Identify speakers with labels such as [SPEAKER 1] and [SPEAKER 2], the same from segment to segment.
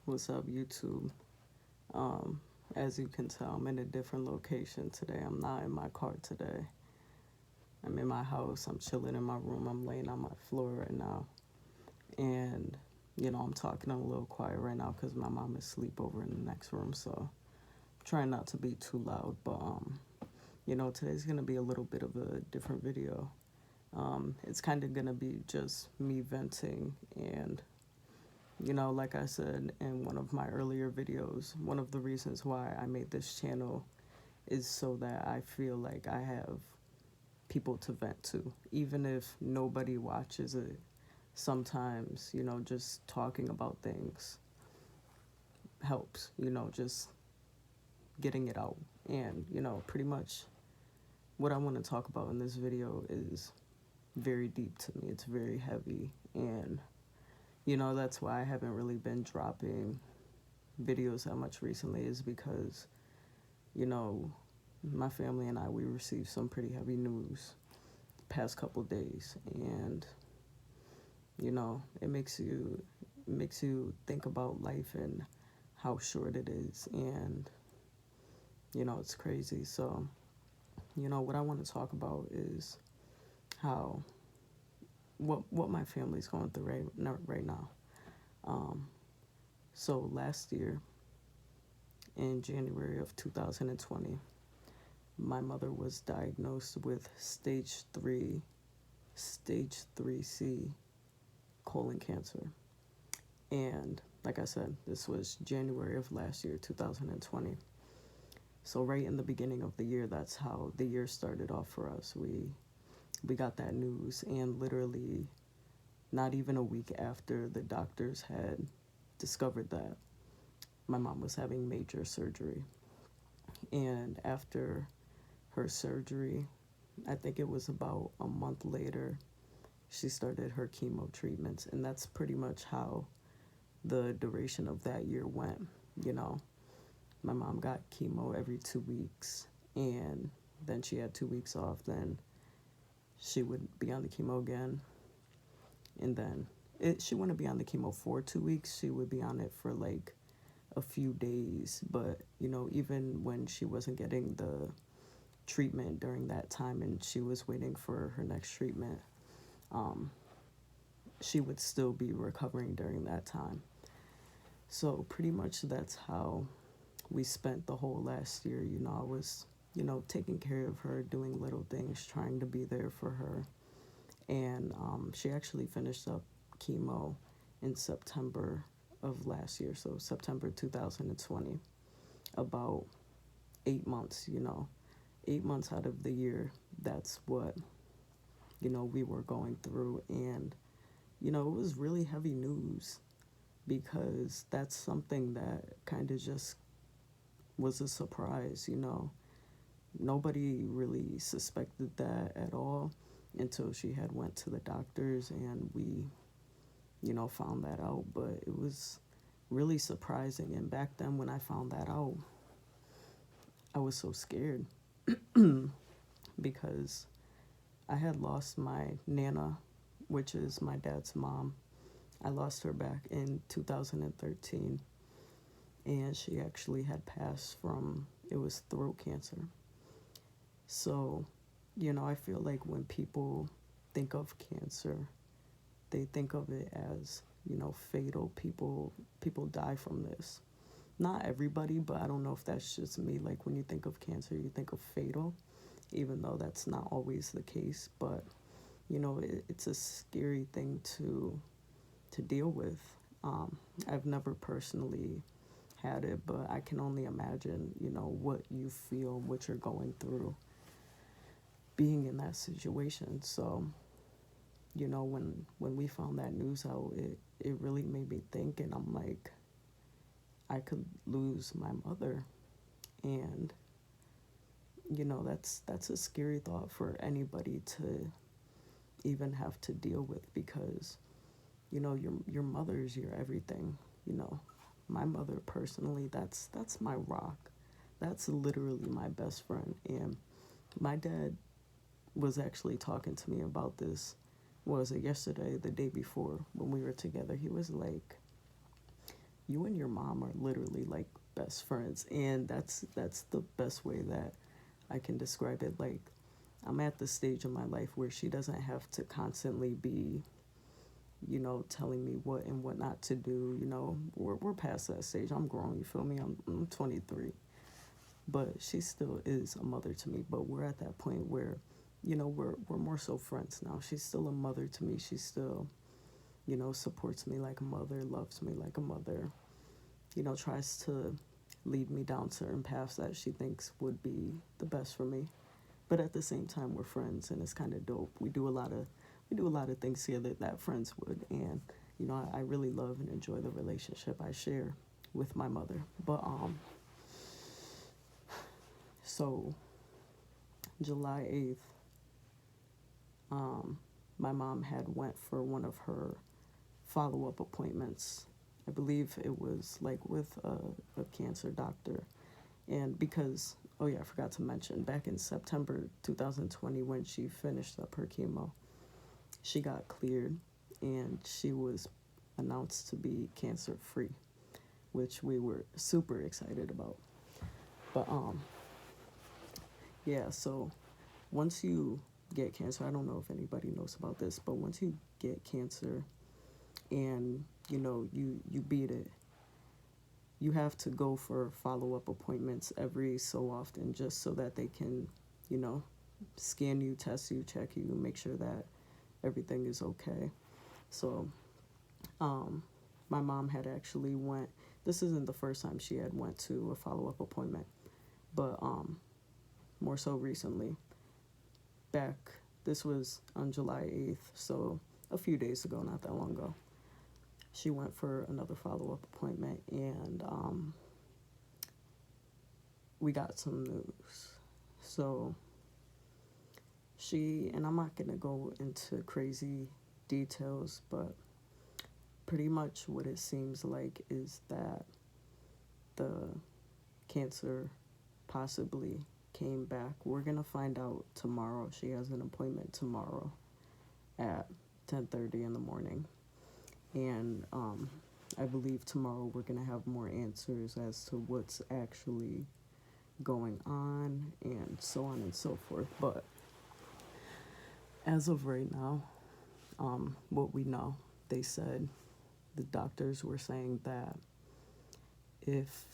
[SPEAKER 1] What's up, YouTube? Um, as you can tell, I'm in a different location today. I'm not in my car today. I'm in my house. I'm chilling in my room. I'm laying on my floor right now. And, I'm talking a little quiet right now because my mom is asleep over in the next room. So I'm trying not to be too loud. But, today's going to be a little bit of a different video. It's kind of going to be just me venting and like I said in one of my earlier videos, one of the reasons why I made this channel is so that I feel like I have people to vent to. Even if nobody watches it, sometimes, just talking about things helps, just getting it out. And, pretty much what I want to talk about in this video is very deep to me. It's very heavy. And that's why I haven't really been dropping videos that much recently, is because, my family and we received some pretty heavy news the past couple days. And, it makes you think about life and how short it is. And, it's crazy. So, what I want to talk about is how what my family's going through right now. So last year, in January of 2020, my mother was diagnosed with stage 3C colon cancer. And like I said, this was January of last year, 2020. So right in the beginning of the year, that's how the year started off for us. We got that news, and literally not even a week after the doctors had discovered that, my mom was having major surgery. And after her surgery, I think it was about a month later, she started her chemo treatments. And that's pretty much how the duration of that year went. My mom got chemo every 2 weeks, and then she had 2 weeks off. Then she would be on the chemo again, and then she wouldn't be on the chemo for 2 weeks. She would be on it for like a few days. But even when she wasn't getting the treatment during that time and she was waiting for her next treatment, she would still be recovering during that time. So pretty much that's how we spent the whole last year. I was taking care of her, doing little things, trying to be there for her. And she actually finished up chemo in September of last year, so September 2020. About 8 months, 8 months out of the year, that's what we were going through. And it was really heavy news, because that's something that kind of just was a surprise. Nobody really suspected that at all until she had went to the doctors, and we found that out. But it was really surprising. And back then when I found that out, I was so scared because I had lost my Nana, which is my dad's mom. I lost her back in 2013, and she actually had passed from, it was throat cancer. So, I feel like when people think of cancer, they think of it as, fatal. People die from this. Not everybody, but I don't know if that's just me. Like, when you think of cancer, you think of fatal, even though that's not always the case. But, it's a scary thing to deal with. I've never personally had it, but I can only imagine, what you feel, what you're going through being in that situation. So, when we found that news out, it really made me think. And I'm like, I could lose my mother. And, that's a scary thought for anybody to even have to deal with, because, your mother is your everything. My mother personally, that's my rock. That's literally my best friend. And my dad was actually talking to me about this, was it yesterday, the day before, when we were together. He was like, you and your mom are literally like best friends, and that's the best way that I can describe it. Like, I'm at the stage in my life where she doesn't have to constantly be, telling me what and what not to do. We're past that stage. I'm grown, you feel me? I'm 23. But she still is a mother to me. But we're at that point where, we're more so friends now. She's still a mother to me. She still, supports me like a mother, loves me like a mother, tries to lead me down certain paths that she thinks would be the best for me. But at the same time, we're friends, and it's kind of dope. We do a lot of things together that friends would, and I really love and enjoy the relationship I share with my mother. But so July 8th, my mom had went for one of her follow-up appointments. I believe it was like with a cancer doctor. And because, oh yeah, I forgot to mention, back in September 2020, when she finished up her chemo, she got cleared and she was announced to be cancer free, which we were super excited about. But yeah, so once you get cancer, I don't know if anybody knows about this, but once you get cancer and you beat it, you have to go for follow-up appointments every so often, just so that they can, you know, scan you, test you, check you, make sure that everything is okay. So my mom had actually went, this isn't the first time she had went to a follow-up appointment, but more so recently, back, this was on July 8th, so a few days ago, not that long ago. She went for another follow-up appointment, and we got some news. So and I'm not going to go into crazy details, but pretty much what it seems like is that the cancer possibly came back. We're going to find out tomorrow. She has an appointment tomorrow at 10:30 in the morning. And I believe tomorrow we're going to have more answers as to what's actually going on and so on and so forth. But as of right now, what we know, they said, the doctors were saying that if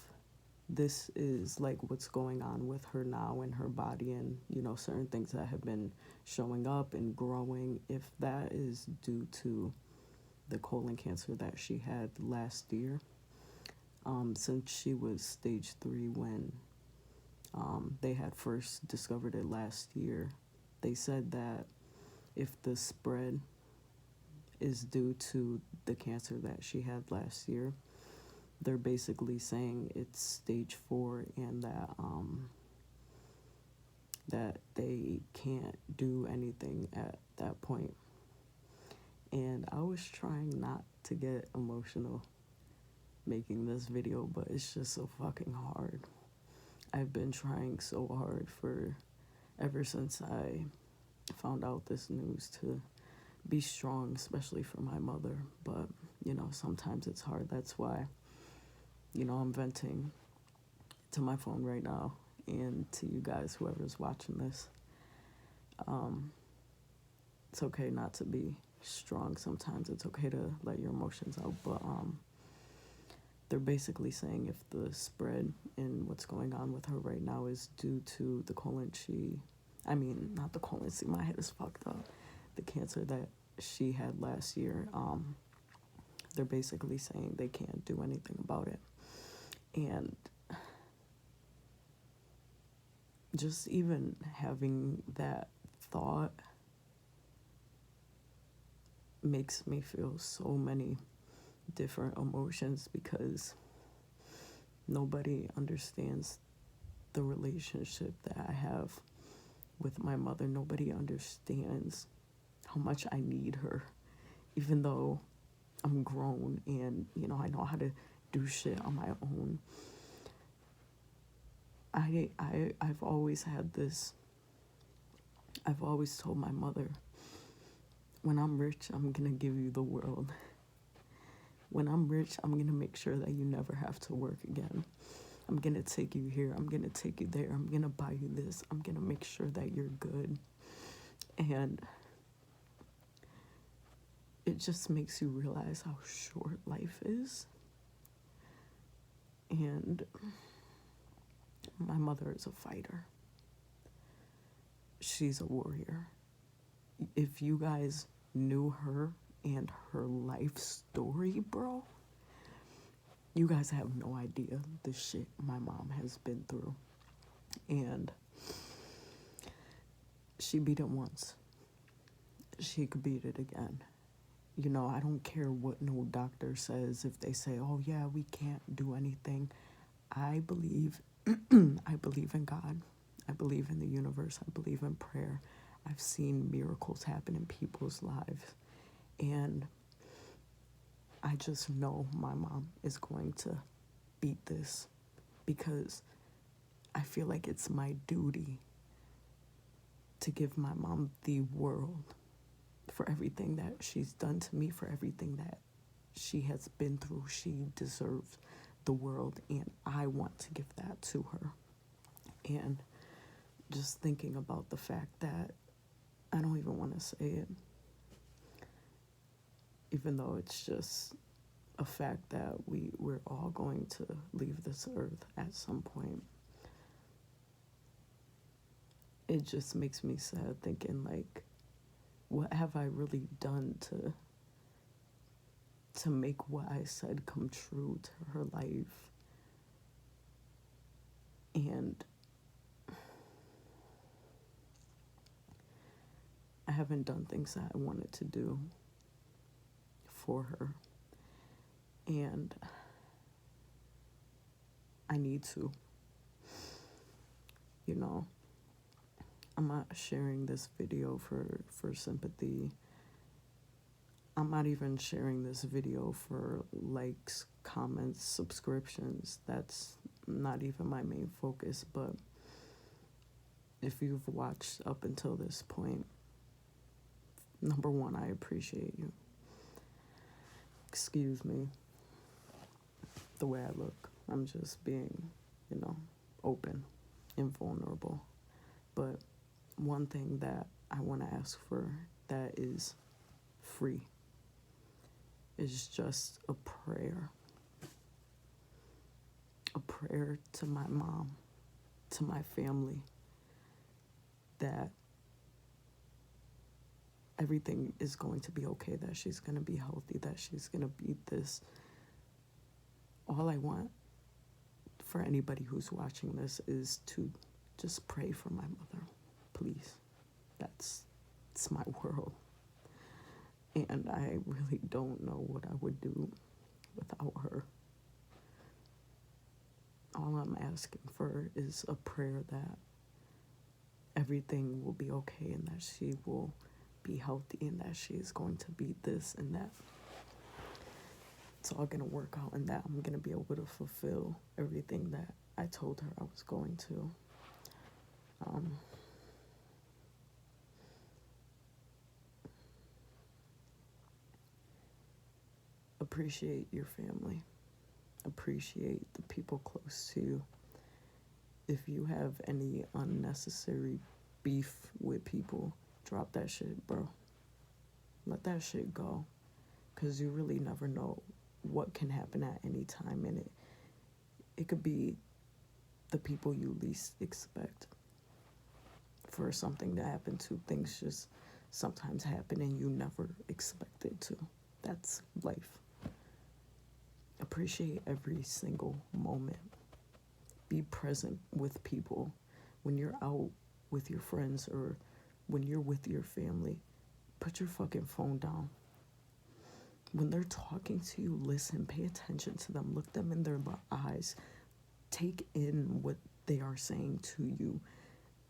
[SPEAKER 1] this is like what's going on with her now in her body, and certain things that have been showing up and growing, if that is due to the colon cancer that she had last year, since she was stage 3 when they had first discovered it last year, they said that if the spread is due to the cancer that she had last year, they're basically saying it's stage 4, and that they can't do anything at that point. And I was trying not to get emotional making this video, but it's just so fucking hard. I've been trying so hard ever since I found out this news, to be strong, especially for my mother. But, sometimes it's hard. That's why, I'm venting to my phone right now, and to you guys, whoever's watching this. It's okay not to be strong sometimes. It's okay to let your emotions out. But they're basically saying if the spread in what's going on with her right now is due to the colon not the colon, see, my head is fucked up. The cancer that she had last year, they're basically saying they can't do anything about it. And just even having that thought makes me feel so many different emotions, because nobody understands the relationship that I have with my mother. Nobody understands how much I need her, even though I'm grown and I know how to do shit on my own. I've always had this. I've always told my mother, when I'm rich, I'm gonna give you the world. When I'm rich, I'm going to make sure that you never have to work again. I'm going to take you here. I'm going to take you there. I'm going to buy you this. I'm going to make sure that you're good. And it just makes you realize how short life is. And my mother is a fighter. She's a warrior. If you guys knew her and her life story, bro, you guys have no idea the shit my mom has been through. And she beat it once. She could beat it again. You know, I don't care what no doctor says. If they say, oh yeah, we can't do anything. I believe I believe in God. I believe in the universe. I believe in prayer. I've seen miracles happen in people's lives. And I just know my mom is going to beat this, because I feel like it's my duty to give my mom the world for everything that she's done to me, for everything that she has been through. She deserves the world, and I want to give that to her. And just thinking about the fact that I don't even want to say it, even though it's just a fact that we're all going to leave this earth at some point. It just makes me sad thinking, like, what have I really done to make what I said come true to her life? And I haven't done things that I wanted to do for her. And I need to. You know, I'm not sharing this video for sympathy. I'm not even sharing this video for likes, comments, subscriptions. That's not even my main focus. But if you've watched up until this point, number one, I appreciate you. Excuse me, the way I look. I'm just being, open and vulnerable. But one thing that I want to ask for that is free is just a prayer. A prayer to my mom, to my family, that everything is going to be okay, that she's going to be healthy, that she's going to beat this. All I want for anybody who's watching this is to just pray for my mother, please. It's my world. And I really don't know what I would do without her. All I'm asking for is a prayer that everything will be okay, and that she will be healthy, and that she is going to beat this, and that it's all going to work out, and that I'm going to be able to fulfill everything that I told her I was going to. Appreciate your family. Appreciate the people close to you. If you have any unnecessary beef with people, drop that shit, bro. Let that shit go. Because you really never know what can happen at any time. And it could be the people you least expect for something to happen to. Things just sometimes happen and you never expect it to. That's life. Appreciate every single moment. Be present with people. When you're out with your friends or when you're with your family, put your fucking phone down. When they're talking to you, listen, pay attention to them, look them in their eyes, take in what they are saying to you.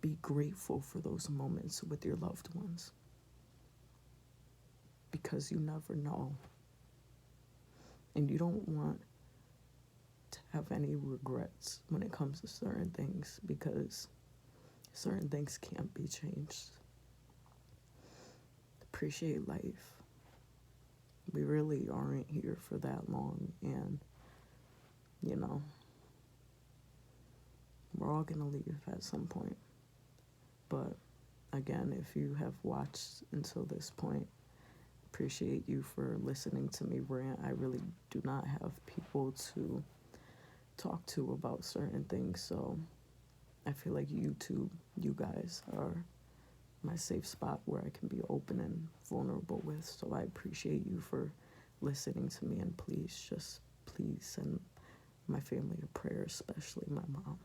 [SPEAKER 1] Be grateful for those moments with your loved ones, because you never know. And you don't want to have any regrets when it comes to certain things, because certain things can't be changed. Appreciate life. we really aren't here for that long, and you know, we're all gonna leave at some point. But again, if you have watched until this point, appreciate you for listening to me rant. I really do not have people to talk to about certain things, so I feel like YouTube, you guys are my safe spot where I can be open and vulnerable with. So I appreciate you for listening to me, and please send my family a prayer, especially my mom.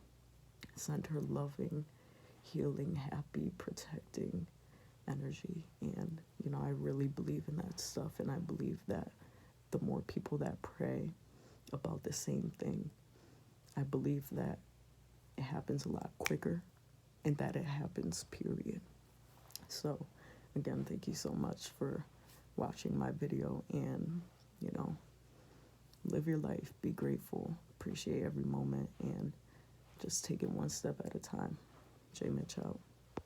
[SPEAKER 1] Send her loving, healing, happy, protecting energy. And, you know, I really believe in that stuff, and I believe that the more people that pray about the same thing, I believe that it happens a lot quicker and that it happens, period. So, again, thank you so much for watching my video, and, you know, live your life, be grateful, appreciate every moment, and just take it one step at a time. J Mitch out.